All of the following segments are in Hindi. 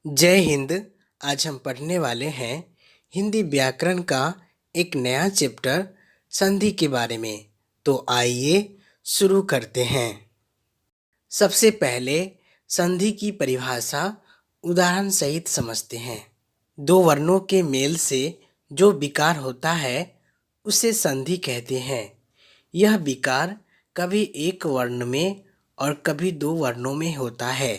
जय हिंद। आज हम पढ़ने वाले हैं हिंदी व्याकरण का एक नया चैप्टर संधि के बारे में। तो आइए शुरू करते हैं। सबसे पहले संधि की परिभाषा उदाहरण सहित समझते हैं। दो वर्णों के मेल से जो विकार होता है उसे संधि कहते हैं। यह विकार कभी एक वर्ण में और कभी दो वर्णों में होता है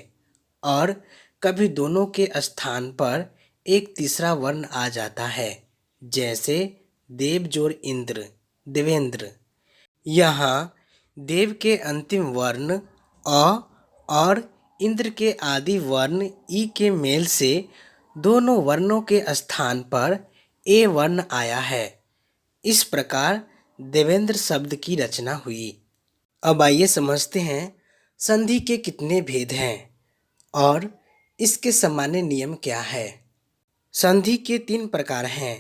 और कभी दोनों के स्थान पर एक तीसरा वर्ण आ जाता है, जैसे देव जोड़ इंद्र, देवेंद्र। यहाँ देव के अंतिम वर्ण अ और इंद्र के आदि वर्ण ई के मेल से दोनों वर्णों के स्थान पर ए वर्ण आया है। इस प्रकार देवेंद्र शब्द की रचना हुई। अब आइए समझते हैं संधि के कितने भेद हैं और इसके सामान्य नियम क्या है। संधि के 3 प्रकार हैं।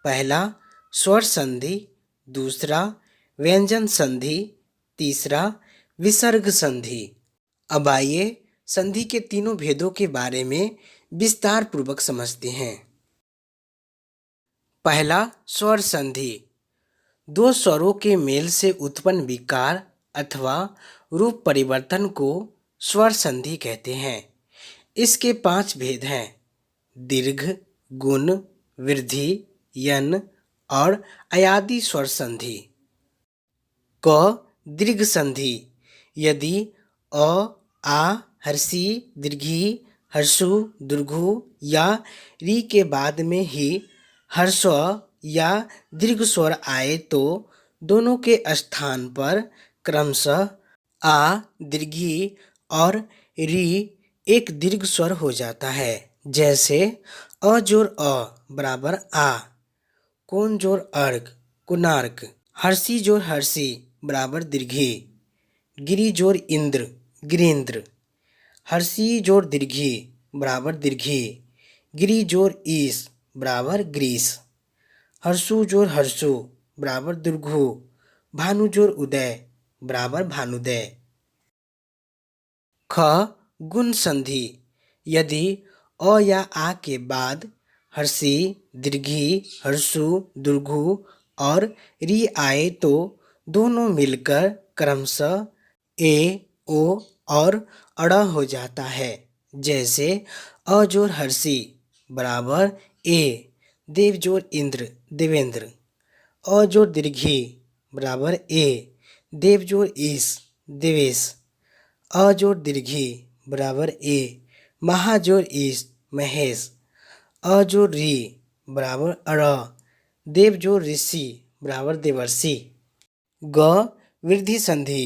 पहला स्वर संधि, दूसरा व्यंजन संधि, तीसरा विसर्ग संधि। अब आइए संधि के तीनों भेदों के बारे में विस्तार पूर्वक समझते हैं। पहला स्वर संधि। दो स्वरों के मेल से उत्पन्न विकार अथवा रूप परिवर्तन को स्वर संधि कहते हैं। इसके 5 भेद हैं: दीर्घ, गुण, वृद्धि, यन और अयादि स्वर संधि। क दीर्घ संधि। यदि अ, आ, हर्षी, दीर्घी, हर्षु, दीर्घु या री के बाद में ही हर्स्व या दीर्घ स्वर आए तो दोनों के स्थान पर क्रमशः आ, दीर्घी और री एक दीर्घ स्वर हो जाता है, जैसे अ जोड़ अ बराबर आ, कोन जोड़ अर्क, कुनार्क, हर्षी जोड़ हर्षी बराबर दीर्घी, गिरी जोड़ इंद्र, गिरीन्द्र, हर्षी जोड़ दीर्घी बराबर दीर्घी, गिरी जोड़ ईस बराबर ग्रीस, हर्षु जोड़ हर्षु बराबर दुर्घु, भानु जोड़ उदय बराबर भानुदय। ख गुण संधि। यदि अ या आ के बाद हर्षी, दीर्घी, हर्षु, दुर्घु और री आए तो दोनों मिलकर क्रमशः ए, ओ और अड़ हो जाता है, जैसे अ जोड़ हर्षी बराबर ए, देव जोड़ इंद्र, देवेंद्र, अ जोड़ दीर्घी बराबर ए, देव जोड़ ईश, देवेश, अ जोड़ दीर्घी बराबर ए, महा जोड़ ईश, महेश, अ जोड़ री बराबर अड़, देव जोड़ ऋषि बराबर देवर्षि। ग वृद्धि संधि।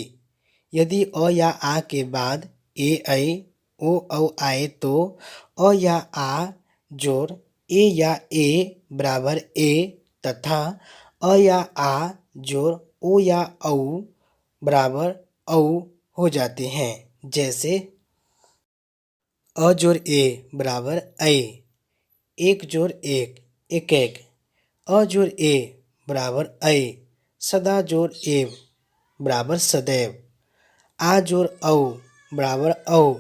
यदि अ या आ के बाद ए, ऐ, ओ, औ आए तो अ या आ जोड़ ए या ए बराबर ए तथा अ या आ जोड़ ओ या औ बराबर औ हो जाते हैं, जैसे अ जोड़ ए बराबर ऐ, एक जोड़ एक, एक एक, अ जोड़ ए बराबर ऐ, सदा जोड़ ए बराबर सदैव, आ जोड़ औ बराबर औ,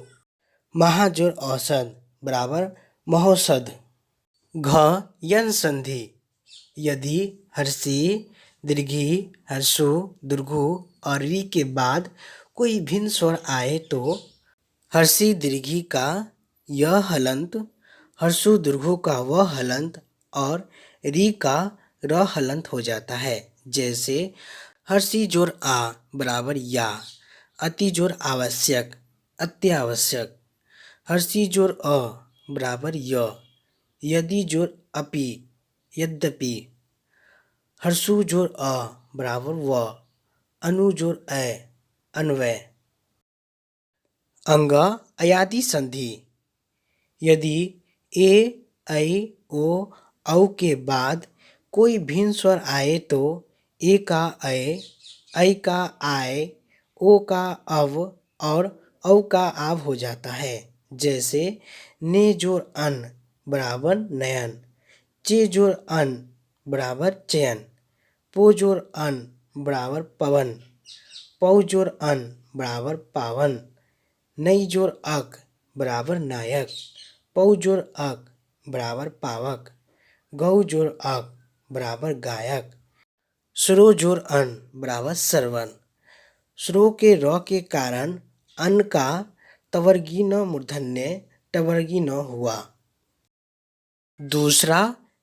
महा जोड़ औसत बराबर महोषध। घ यन संधि। यदि हर्षी, दीर्घी, हर्षु, दीर्घु और री के बाद कोई भिन्न स्वर आए तो हर्षी दीर्घी का यह हलंत, हर्षु दीर्घु का वह हलंत और री का र हलंत हो जाता है, जैसे हर्षी जोड़ आ बराबर या, अति जोड़ आवश्यक, अत्यावश्यक, हर्षी जोड़ अ बराबर य, यदि जोड़ अपि, यद्यपि, हर्षु जोड़ अ बराबर व, अनु जोड़ ऐ, अन्वय। अंग अयादि संधि। यदि ए, ऐ, ओ, औ के बाद कोई भिन्न स्वर आए तो ए का ऐ का आय, ओ का अव और औ का आव हो जाता है, जैसे ने जोड़ अन बराबर नयन, चे जोड़ अन बराबर चयन, पो जोड़ अन बराबर पवन, पौ जोड़ अन बराबर पावन, नई जोड़ अक बराबर नायक, पौ जोर अक बराबर पावक, गौ जोर अक बराबर गायक, श्रो जोर अन बराबर श्रवण। श्रो के र के कारण अन का तवर्गी न मूर्धन्य टवर्गी न हुआ। दूसरा,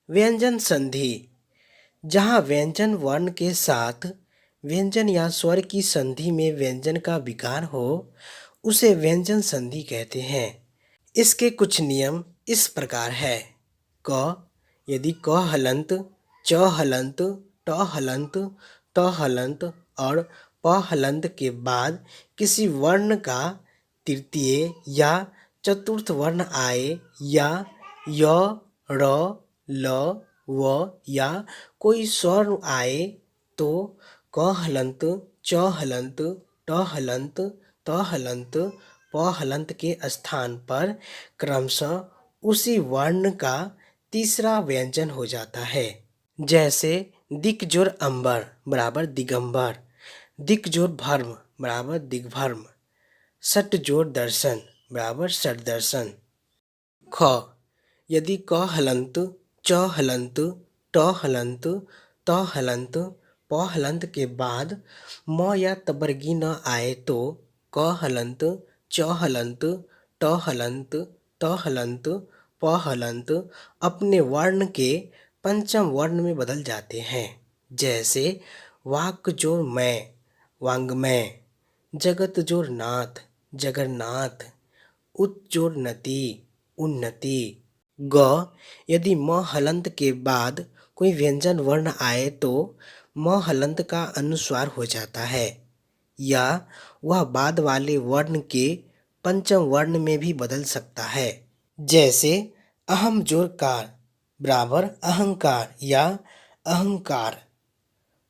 व्यंजन संधि। जहाँ व्यंजन वर्ण के साथ व्यंजन या स्वर की संधि में व्यंजन का विकार हो उसे व्यंजन संधि कहते हैं। इसके कुछ नियम इस प्रकार है। क यदि क हलंत, च हलंत, ट हलंत, त हलंत और प हलंत के बाद किसी वर्ण का तृतीय या चतुर्थ वर्ण आए या य, र, ल, व या कोई स्वर आए तो क हलंत, च हलंत, ट हलंत, त हलंत, प हलंत के स्थान पर क्रमशः उसी वर्ण का तीसरा व्यंजन हो जाता है। जैसे दिक जोर अंबर बराबर दिगंबर, दिक जोर भर्म बराबर दिग्भर्म, सट जोर दर्शन बराबर सट दर्शन। ख यदि क हलंत, च हलंत, ट हलंत, त हलंत, प हलंत के बाद म या तवर्गी न आए तो क हलंत, च हलंत, ट हलंत, त हलंत, प हलंत अपने वर्ण के पंचम वर्ण में बदल जाते हैं। जैसे वाक जोर मैं वांग्मय, जगत जोर नाथ जगन्नाथ, उत जोर नति उन्नति। ग यदि म हलंत के बाद कोई व्यंजन वर्ण आए तो म हलंत का अनुस्वार हो जाता है या वह बाद वाले वर्ण के पंचम वर्ण में भी बदल सकता है। जैसे अहम जोर कार बराबर अहंकार या अहंकार,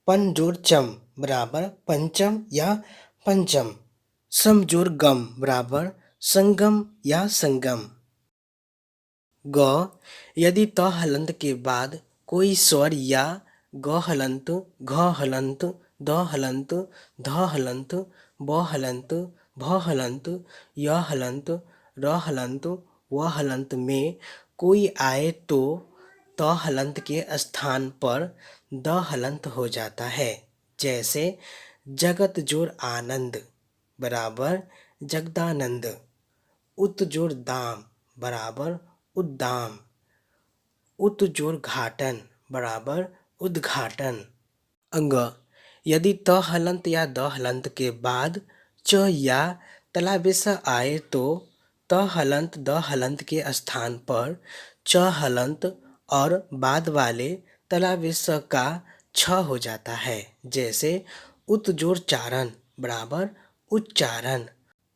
पन जोर चम बराबर पंचम या पंचम, सम जोर गम बराबर संगम या संगम। ग यदि त हलंत के बाद कोई स्वर या ग हलंत, घ हलंत, द हलंत, ध हलंत, ब हलंत, भ हलंत, य हलंत, र हलंत, व हलंत में कोई आए तो त हलंत के स्थान पर द हलंत हो जाता है। जैसे जगत जोर आनंद बराबर जगदानंद, उत जोर दाम बराबर उद्दाम, उत जोर घाटन बराबर उद्घाटन। अंग यदि त हलंत या द हलंत के बाद च या तलावेश आए तो त हलंत द हलंत के स्थान पर च हलंत और बाद वाले तलावेश का छ हो जाता है। जैसे उत जोर चारण बराबर उच्चारण,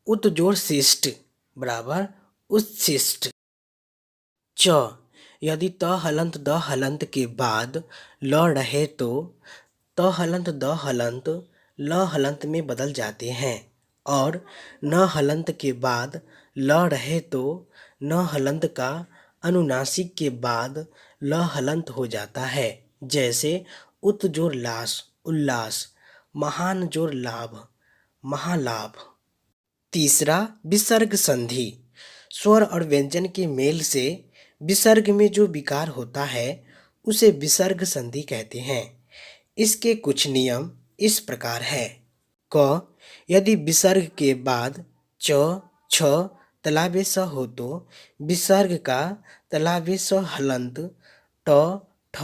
उत जोर शिष्ट बराबर उच्छिष्ट। च यदि त हलंत द हलंत के बाद ल रहे तो त हलंत द हलंत ल हलंत में बदल जाते हैं और न हलंत के बाद ल रहे तो न हलंत का अनुनासिक के बाद ल हलंत हो जाता है। जैसे उत जोर लाश उल्लास, महान जोर लाभ महालाभ। तीसरा, विसर्ग संधि। स्वर और व्यंजन के मेल से विसर्ग में जो विकार होता है उसे विसर्ग संधि कहते हैं। इसके कुछ नियम इस प्रकार है। क यदि विसर्ग के बाद च, छ तलावेश हो तो विसर्ग का तलावेश हलंत, ट, ठ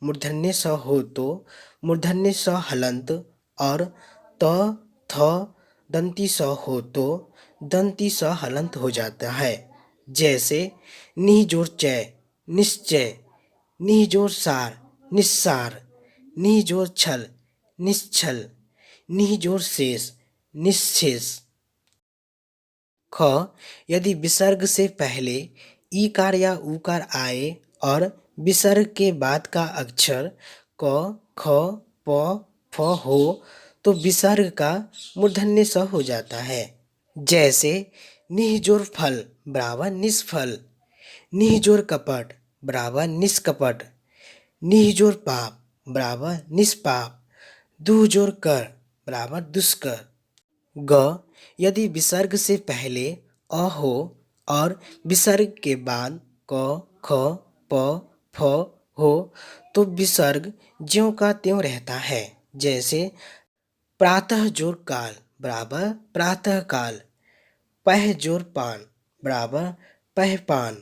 मूर्धन्य स हो तो मूर्धन्य स हलंत और त, थ दंती स हो तो दंती स हलंत हो जाता है। जैसे निह जोर चय निश्चय, निह जोर सार निस्सार, निह जोर छल निश्छल, निह जोर शेष निश्शेष। ख यदि विसर्ग से पहले ईकार या ऊकार आए और विसर्ग के बाद का अक्षर क, ख, प, फ हो तो विसर्ग का मूर्धन्य स हो जाता है। जैसे निहजोर फल बराबर निष्फल, निहजोर कपट बराबर निष्कपट, निहजोर पाप बराबर निष्पाप, दुहजोर कर बराबर दुष्कर। ग यदि विसर्ग से पहले अ हो और विसर्ग के बाद क ख प फ हो तो विसर्ग ज्यों का त्यों रहता है। जैसे प्रातः जोर काल बराबर प्रातः काल, पह जोर पान बराबर पह पान।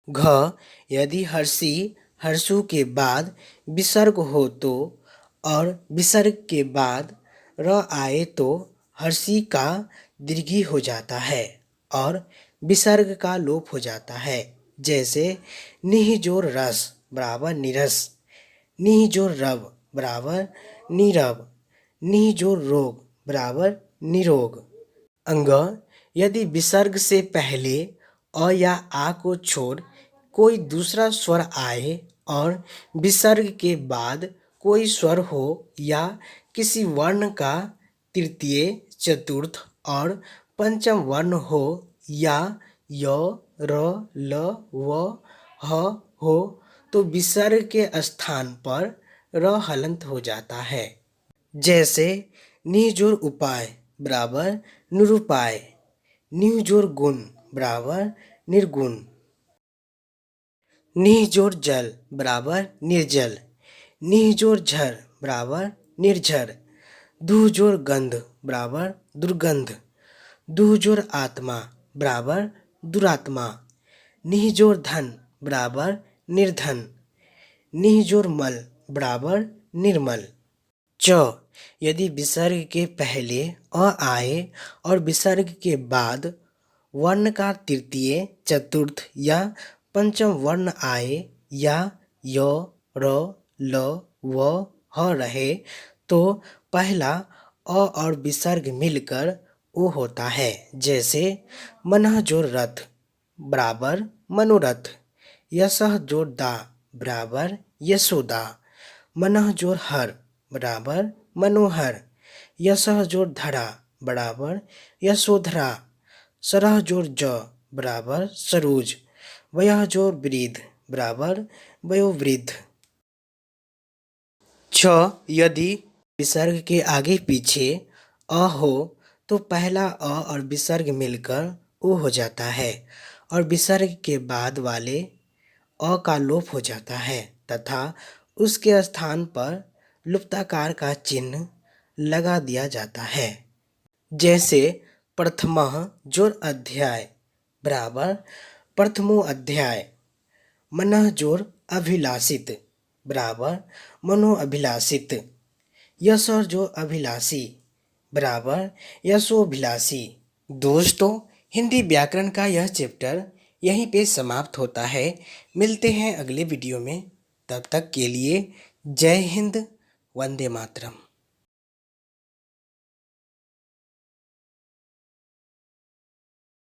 घ यदि हर्षी हर्षु के बाद विसर्ग हो तो और विसर्ग के बाद र आए तो हर्षी का दीर्घी हो जाता है और विसर्ग का लोप हो जाता है। जैसे निह जोर रस बराबर निरस, निह जोर रव बराबर नीरव, निह जोर रोग बराबर निरोग। अंग यदि विसर्ग से पहले अ या आ को छोड़ कोई दूसरा स्वर आए और विसर्ग के बाद कोई स्वर हो या किसी वर्ण का तृतीय, चतुर्थ और पंचम वर्ण हो या य, र, ल, व, ह हो तो विसर्ग के स्थान पर र हलंत हो जाता है। जैसे निजोर उपाय बराबर निरुपाय, निजोर गुण बराबर निर्गुण, निजोर जल बराबर निर्जल, निजोर झर बराबर निर्झर, दुहजोर गंध बराबर दुर्गंध, दुहजोर आत्मा बराबर दुरात्मा, निहजोर धन बराबर निर्धन, निहजोर मल बराबर निर्मल। च यदि विसर्ग के पहले अ आए और विसर्ग के बाद वर्ण का तृतीय, चतुर्थ या पंचम वर्ण आए या य, र, ल, व, ह रहे तो पहला अ और विसर्ग मिलकर ओ होता है। जैसे मनः जोर रथ बराबर मनोरथ, यशः जोर दा बराबर यशोदा, मनः जोर हर बराबर मनोहर, यशः जोर धरा बराबर यशोधरा, सरह जोर ज बराबर सरोज, वयः जोर वृद्ध बराबर वयोवृद्ध। छ यदि विसर्ग के आगे पीछे अ हो तो पहला अ और विसर्ग मिलकर ओ हो जाता है और विसर्ग के बाद वाले अ का लोप हो जाता है तथा उसके स्थान पर लुप्ताकार का चिन्ह लगा दिया जाता है। जैसे प्रथमः जोर अध्याय बराबर प्रथमो अध्याय, मनः जोर अभिलाषित बराबर मनो अभिलाषित, यश जो अभिलाषी बराबर यशोभिलाषी। दोस्तों, हिंदी व्याकरण का यह चैप्टर यहीं पे समाप्त होता है। मिलते हैं अगले वीडियो में, तब तक के लिए जय हिंद, वंदे मातरम।